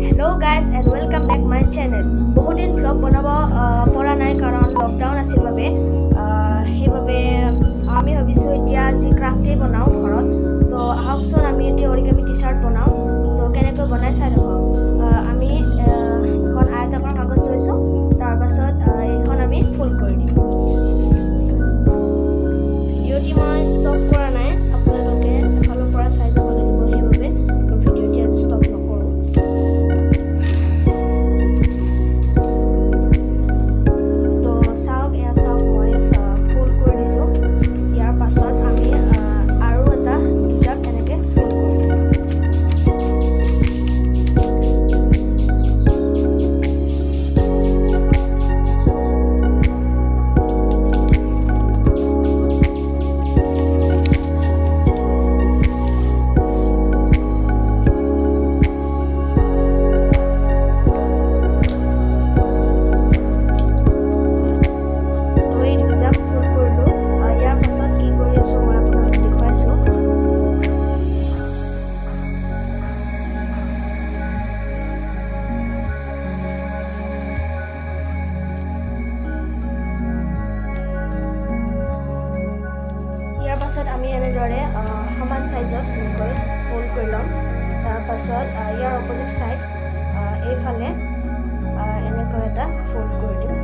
Hello guys and welcome back my channel. বহুত দিন vlog বনাব পৰা নাই কাৰণ লকডাউন আছিল বাবে সেইবাবে আমি ভাবিছো এতিয়া আজি ক্ৰাফটে বনাও ঘৰত তো আহকচোন আমি এতিয়া অৰিগামি টি-শাৰ্ট বনাও তো কেনেকৈ বনাই চাই দেখো আমি এখন আয়তাকাৰ কাগজ লৈছো তাৰ পাছত এখন আমি ফুল কৰি দিম ভিডিওটি মই ষ্টপ কৰা নাই আপোনালোকে এফালৰ পৰা চাই যাব লাগিব সেইবাবে ভিডিওটি আজি ষ্টপ নকৰো পাছত আমি এনেদৰে সমান সাইজত এনেকৈ ফোল্ড কৰি লম তাৰ পাছত ইয়াৰ অপোজিট সাইড এইফালে এনেকৈ এটা ফোল্ড কৰি দিম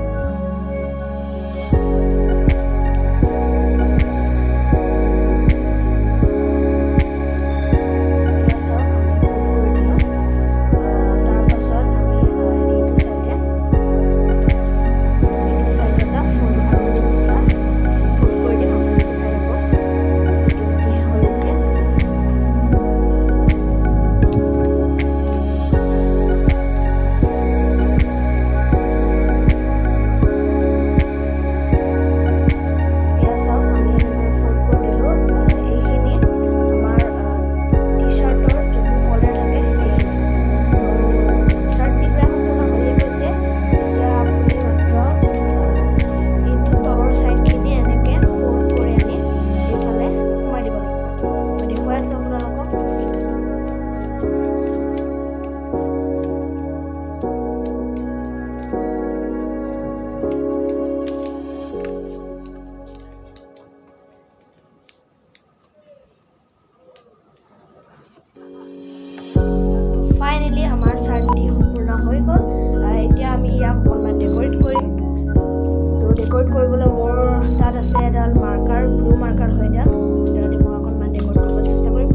ফাইনালি আমাৰ চাৰ্টটি সম্পূৰ্ণ হৈ গ'ল এতিয়া আমি ইয়াক অকণমান ডেকৰেট কৰিম তো ডেকৰেট কৰিবলৈ মোৰ তাত আছে এডাল মাৰ্কাৰ ব্লু মাৰ্কাৰ হয় এডাল মই অকণমান ডেকৰেট কৰিবলৈ চেষ্টা কৰিম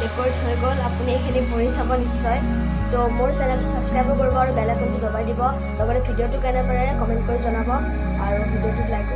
ডেকৰেট হৈ গ'ল আপুনি এইখিনি পঢ়ি চাব নিশ্চয় তো মোৰ চেনেলটো ছাবস্ক্ৰাইব কৰিব আৰু বেল আইকনটো দবাই দিব লগতে ভিডিঅ'টো কেনে পাৰে কমেণ্ট কৰি জনাব আৰু ভিডিঅ'টোত লাইকো